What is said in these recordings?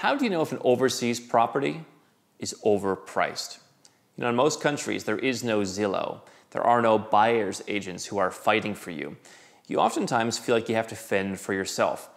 How do you know if an overseas property is overpriced? You know, in most countries, there is no Zillow. There are no buyer's agents who are fighting for you. You oftentimes feel like you have to fend for yourself.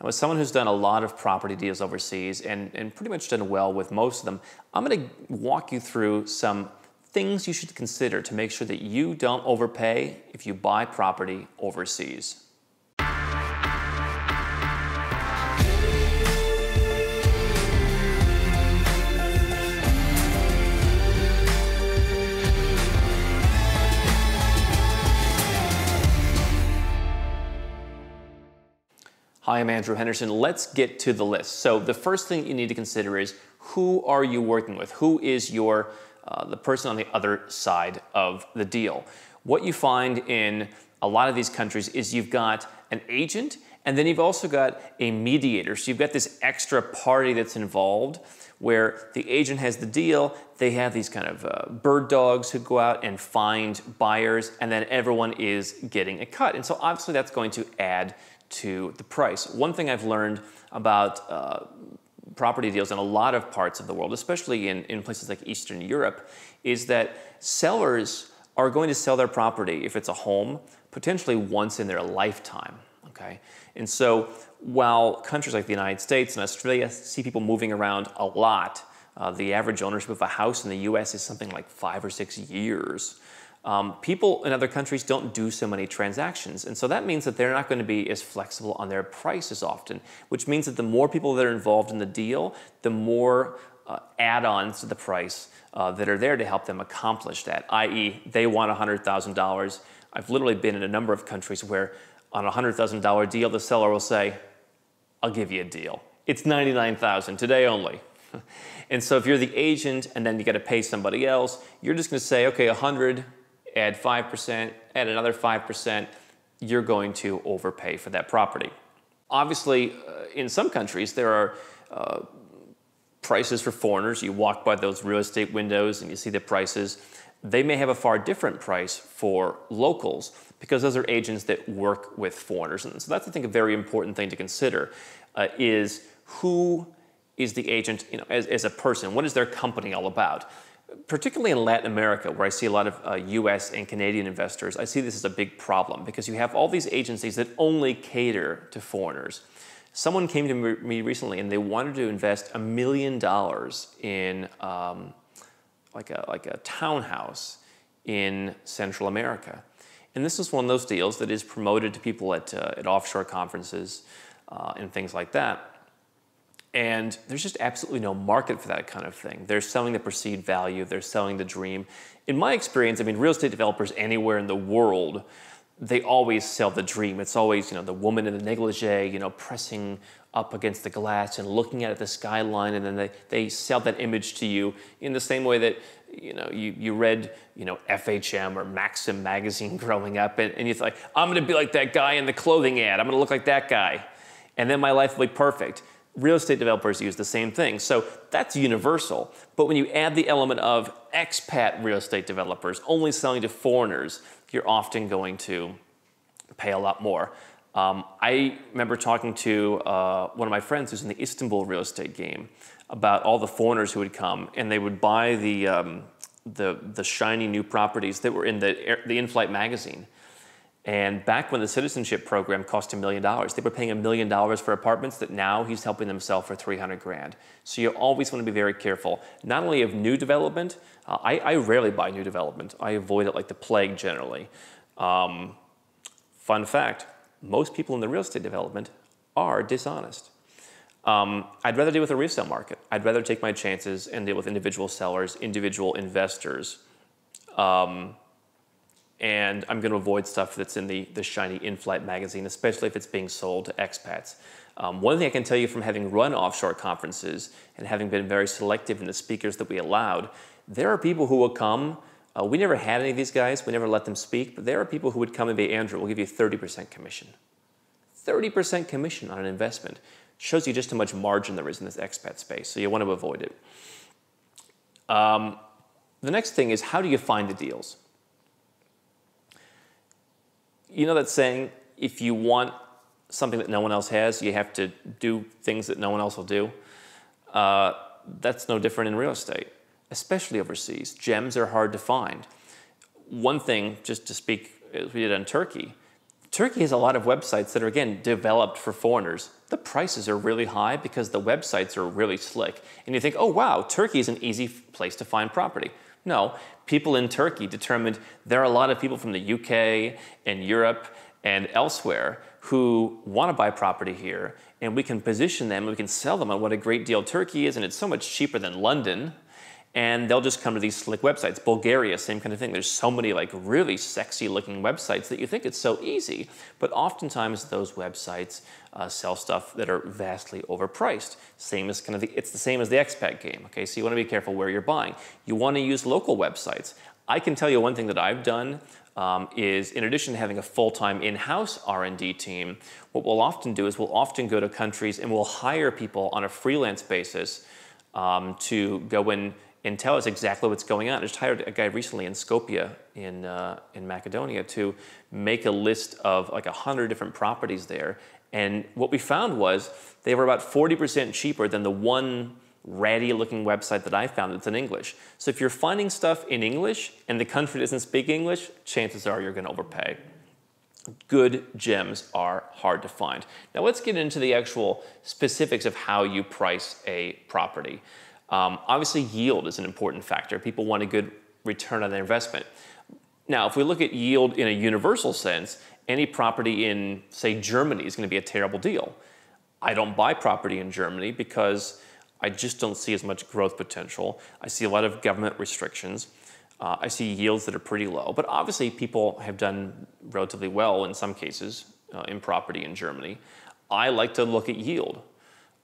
Now, as someone who's done a lot of property deals overseas and pretty much done well with most of them, I'm going to walk you through some things you should consider to make sure that you don't overpay if you buy property overseas. Hi, I'm Andrew Henderson. Let's get to the list. So the first thing you need to consider is, who are you working with? Who is your the person on the other side of the deal? What you find in a lot of these countries is you've got an agent, and then you've also got a mediator. So you've got this extra party that's involved where the agent has the deal. They have these kind of bird dogs who go out and find buyers, and then everyone is getting a cut. And so obviously that's going to add to the price. One thing I've learned about property deals in a lot of parts of the world, especially in places like Eastern Europe, is that sellers are going to sell their property, if it's a home, potentially once in their lifetime, okay? And so while countries like the United States and Australia see people moving around a lot, the average ownership of a house in the US is something like 5 or 6 years. People in other countries don't do so many transactions, and so that means that they're not going to be as flexible on their prices often, which means that the more people that are involved in the deal, the more add-ons to the price that are there to help them accomplish that, i.e. they want $100,000. I've literally been in a number of countries where on a $100,000 deal, the seller will say, I'll give you a deal. It's $99,000 today only. And so if you're the agent and then you got to pay somebody else, you're just going to say, okay, 100, add 5%, add another 5%, you're going to overpay for that property. Obviously, in some countries, there are prices for foreigners. You walk by those real estate windows and you see the prices. They may have a far different price for locals because those are agents that work with foreigners. And so that's, I think, a very important thing to consider is who is the agent, you know, as a person. What is their company all about? Particularly in Latin America, where I see a lot of US and Canadian investors, I see this as a big problem because you have all these agencies that only cater to foreigners. Someone came to me recently and they wanted to invest $1 million in like a townhouse in Central America. And this is one of those deals that is promoted to people at offshore conferences and things like that. And there's just absolutely no market for that kind of thing. They're selling the perceived value, they're selling the dream. In my experience, I mean, real estate developers anywhere in the world, they always sell the dream. It's always, you know, the woman in the negligee, you know, pressing up against the glass and looking at the skyline, and then they sell that image to you in the same way that, you know, you read, you know, FHM or Maxim magazine growing up, and you thought, I'm gonna be like that guy in the clothing ad, I'm gonna look like that guy, and then my life will be perfect. Real estate developers use the same thing. So that's universal. But when you add the element of expat real estate developers only selling to foreigners, you're often going to pay a lot more. I remember talking to one of my friends who's in the Istanbul real estate game about all the foreigners who would come, and they would buy the shiny new properties that were in the in-flight magazine. And back when the citizenship program cost $1 million, they were paying $1 million for apartments that now he's helping them sell for 300 grand. So you always want to be very careful, not only of new development. I rarely buy new development. I avoid it like the plague generally. Fun fact, most people in the real estate development are dishonest. I'd rather deal with a resale market. I'd rather take my chances and deal with individual sellers, individual investors. And I'm going to avoid stuff that's in the shiny in-flight magazine, especially if it's being sold to expats. One thing I can tell you from having run offshore conferences and having been very selective in the speakers that we allowed, there are people who will come. We never had any of these guys. We never let them speak. But there are people who would come and be, Andrew, we'll give you 30% commission. 30% commission on an investment shows you just how much margin there is in this expat space. So you want to avoid it. The next thing is, how do you find the deals? You know that saying, if you want something that no one else has, you have to do things that no one else will do. That's no different in real estate, especially overseas. Gems are hard to find. One thing, just to speak as we did on Turkey, Turkey has a lot of websites that are, again, developed for foreigners. The prices are really high because the websites are really slick. And you think, oh, wow, Turkey is an easy place to find property. No, people in Turkey determined there are a lot of people from the UK and Europe and elsewhere who want to buy property here, and we can position them, and we can sell them on what a great deal Turkey is, and it's so much cheaper than London. And they'll just come to these slick websites. Bulgaria, same kind of thing. There's so many like really sexy looking websites that you think it's so easy. But oftentimes those websites sell stuff that are vastly overpriced. Same as it's the same as the expat game. Okay, so you want to be careful where you're buying. You want to use local websites. I can tell you one thing that I've done is, in addition to having a full-time in-house R&D team, what we'll often do is we'll often go to countries and we'll hire people on a freelance basis to go in and tell us exactly what's going on. I just hired a guy recently in Skopje in Macedonia to make a list of like 100 different properties there. And what we found was they were about 40% cheaper than the one ratty looking website that I found that's in English. So if you're finding stuff in English and the country doesn't speak English, chances are you're going to overpay. Good gems are hard to find. Now let's get into the actual specifics of how you price a property. Obviously, yield is an important factor. People want a good return on their investment. Now, if we look at yield in a universal sense, any property in, say, Germany is going to be a terrible deal. I don't buy property in Germany because I just don't see as much growth potential. I see a lot of government restrictions. I see yields that are pretty low. But obviously, people have done relatively well in some cases in property in Germany. I like to look at yield.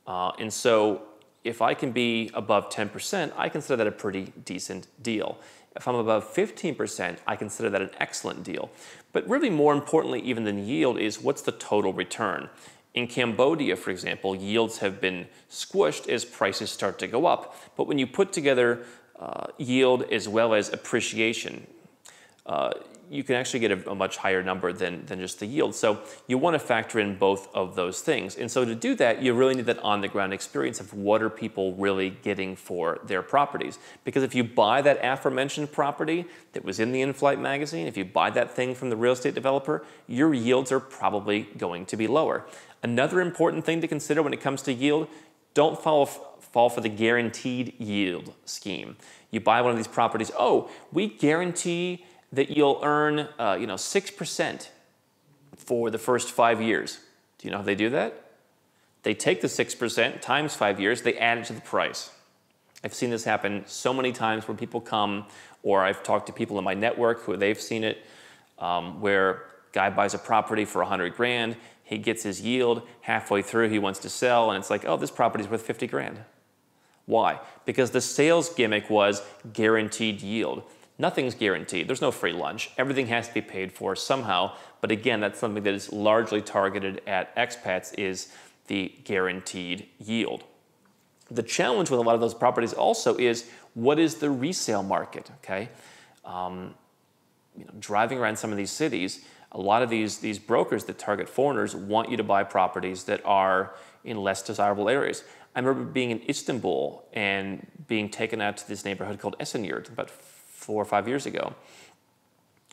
And so if I can be above 10%, I consider that a pretty decent deal. If I'm above 15%, I consider that an excellent deal. But really more importantly even than yield is what's the total return. In Cambodia, for example, yields have been squished as prices start to go up. But when you put together yield as well as appreciation, you can actually get a much higher number than just the yield. So you want to factor in both of those things. And so to do that, you really need that on-the-ground experience of what are people really getting for their properties. Because if you buy that aforementioned property that was in the In-Flight magazine, if you buy that thing from the real estate developer, your yields are probably going to be lower. Another important thing to consider when it comes to yield, don't fall for the guaranteed yield scheme. You buy one of these properties, oh, we guarantee that you'll earn 6% for the first 5 years. Do you know how they do that? They take the 6% times 5 years, they add it to the price. I've seen this happen so many times where people come, or I've talked to people in my network who they've seen it, where guy buys a property for 100 grand, he gets his yield, halfway through he wants to sell, and it's like, oh, this property's worth 50 grand. Why? Because the sales gimmick was guaranteed yield. Nothing's guaranteed. There's no free lunch. Everything has to be paid for somehow. But again, that's something that is largely targeted at expats is the guaranteed yield. The challenge with a lot of those properties also is what is the resale market, okay? Driving around some of these cities, a lot of these brokers that target foreigners want you to buy properties that are in less desirable areas. I remember being in Istanbul and being taken out to this neighborhood called Esenyurt about 4 or 5 years ago.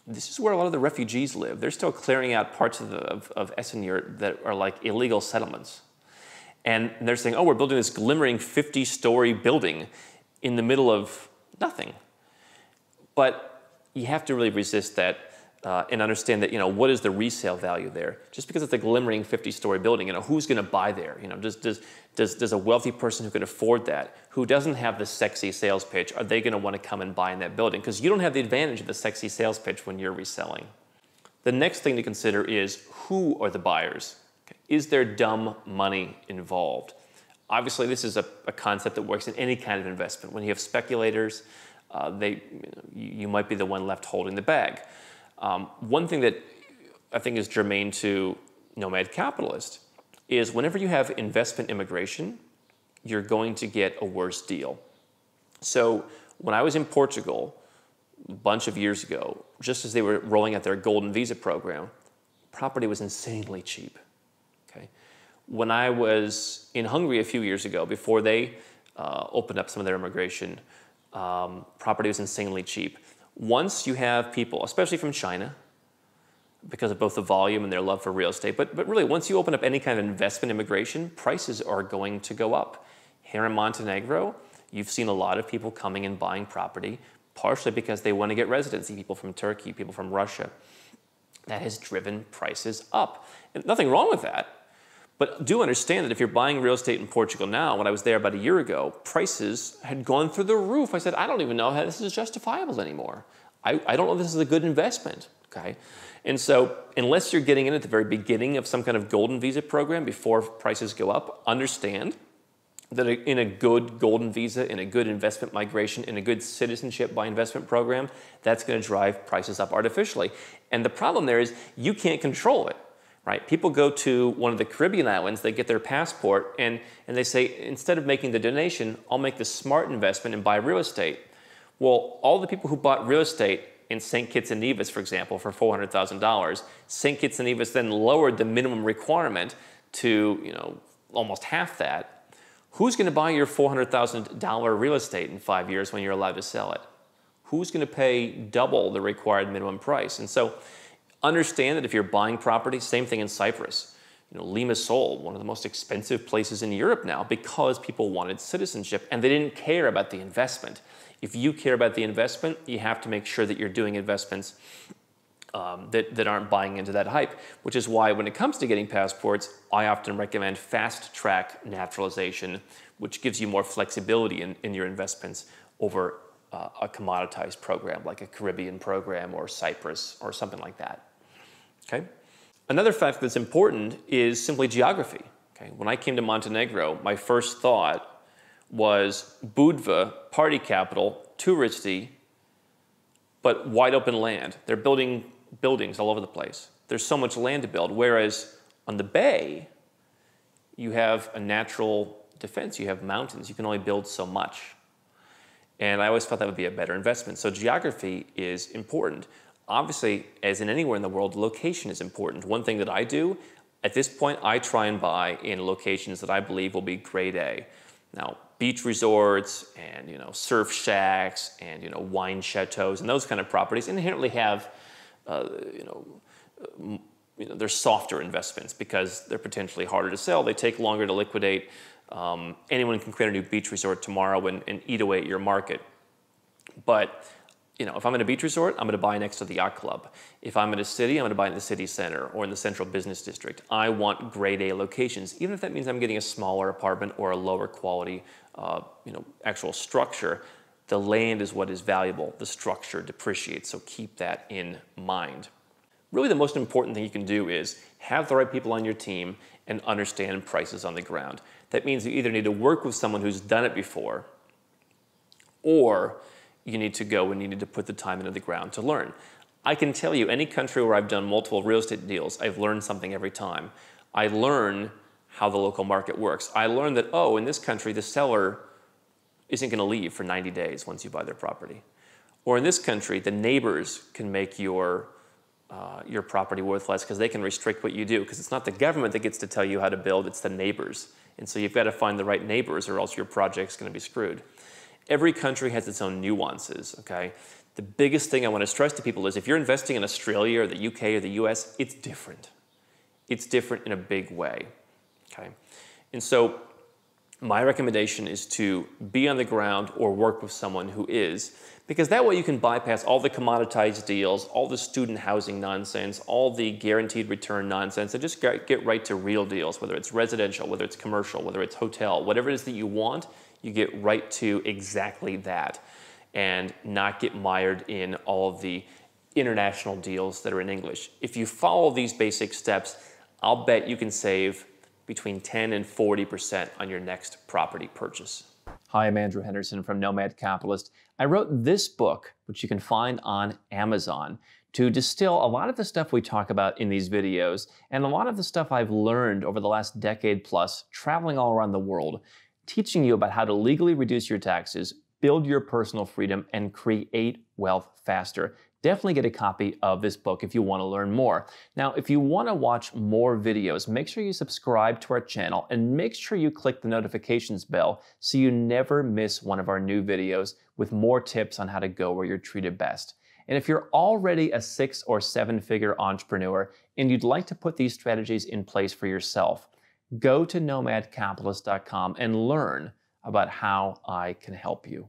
This is where a lot of the refugees live. They're still clearing out parts of Esenyurt that are like illegal settlements. And they're saying, oh, we're building this glimmering 50-story building in the middle of nothing. But you have to really resist that and understand that, what is the resale value there? Just because it's a glimmering 50-story building, who's going to buy there? Does a wealthy person who can afford that, who doesn't have the sexy sales pitch, are they going to want to come and buy in that building? Because you don't have the advantage of the sexy sales pitch when you're reselling. The next thing to consider is who are the buyers? Okay. Is there dumb money involved? Obviously, this is a concept that works in any kind of investment. When you have speculators, you might be the one left holding the bag. One thing that I think is germane to Nomad Capitalist is whenever you have investment immigration, you're going to get a worse deal. So when I was in Portugal a bunch of years ago, just as they were rolling out their golden visa program, property was insanely cheap. Okay. When I was in Hungary a few years ago, before they opened up some of their immigration. Property was insanely cheap. Once you have people, especially from China, because of both the volume and their love for real estate, but really once you open up any kind of investment immigration, prices are going to go up. Here in Montenegro, you've seen a lot of people coming and buying property, partially because they want to get residency, people from Turkey, people from Russia. That has driven prices up. And nothing wrong with that. But do understand that if you're buying real estate in Portugal now, when I was there about a year ago, prices had gone through the roof. I said, I don't even know how this is justifiable anymore. I don't know if this is a good investment, okay? And so unless you're getting in at the very beginning of some kind of golden visa program before prices go up, understand that in a good golden visa, in a good investment migration, in a good citizenship by investment program, that's going to drive prices up artificially. And the problem there is you can't control it, right? People go to one of the Caribbean islands, they get their passport, and they say, instead of making the donation, I'll make the smart investment and buy real estate. Well, all the people who bought real estate in St. Kitts and Nevis, for example, for $400,000, St. Kitts and Nevis then lowered the minimum requirement to, almost half that. Who's going to buy your $400,000 real estate in 5 years when you're allowed to sell it? Who's going to pay double the required minimum price? And so understand that if you're buying property, same thing in Cyprus. Limassol, one of the most expensive places in Europe now because people wanted citizenship and they didn't care about the investment. If you care about the investment, you have to make sure that you're doing investments that aren't buying into that hype, which is why when it comes to getting passports, I often recommend fast-track naturalization, which gives you more flexibility in your investments over a commoditized program like a Caribbean program or Cyprus or something like that. Okay? Another fact that's important is simply geography. Okay? When I came to Montenegro, my first thought was Budva, party capital, touristy, but wide open land. They're building buildings all over the place. There's so much land to build, whereas on the bay, you have a natural defense. You have mountains. You can only build so much. And I always thought that would be a better investment. So geography is important. Obviously, as in anywhere in the world, location is important. One thing that I do, at this point, I try and buy in locations that I believe will be grade A. Now, beach resorts and surf shacks and wine chateaus and those kind of properties inherently have they're softer investments because they're potentially harder to sell. They take longer to liquidate. Anyone can create a new beach resort tomorrow and eat away at your market. But if I'm in a beach resort, I'm going to buy next to the yacht club. If I'm in a city, I'm going to buy in the city center or in the central business district. I want grade A locations, even if that means I'm getting a smaller apartment or a lower quality, actual structure. The land is what is valuable. The structure depreciates, so keep that in mind. Really, the most important thing you can do is have the right people on your team and understand prices on the ground. That means you either need to work with someone who's done it before, or you need to go and you need to put the time into the ground to learn. I can tell you, any country where I've done multiple real estate deals, I've learned something every time. I learn how the local market works. I learned that, in this country, the seller isn't going to leave for 90 days once you buy their property. Or in this country, the neighbors can make your property worth less because they can restrict what you do, because it's not the government that gets to tell you how to build, it's the neighbors. And so you've got to find the right neighbors or else your project's going to be screwed. Every country has its own nuances, okay? The biggest thing I want to stress to people is if you're investing in Australia or the UK or the US, it's different. It's different in a big way, okay? And so my recommendation is to be on the ground or work with someone who is, because that way you can bypass all the commoditized deals, all the student housing nonsense, all the guaranteed return nonsense, and just get right to real deals, whether it's residential, whether it's commercial, whether it's hotel, whatever it is that you want, you get right to exactly that and not get mired in all of the international deals that are in English. If you follow these basic steps, I'll bet you can save between 10 and 40% on your next property purchase. Hi, I'm Andrew Henderson from Nomad Capitalist. I wrote this book, which you can find on Amazon, to distill a lot of the stuff we talk about in these videos and a lot of the stuff I've learned over the last decade plus traveling all around the world, teaching you about how to legally reduce your taxes, build your personal freedom, and create wealth faster. definitely get a copy of this book if you want to learn more. Now, if you want to watch more videos, make sure you subscribe to our channel and make sure you click the notifications bell so you never miss one of our new videos with more tips on how to go where you're treated best. And if you're already a 6- or 7-figure entrepreneur and you'd like to put these strategies in place for yourself, go to nomadcapitalist.com and learn about how I can help you.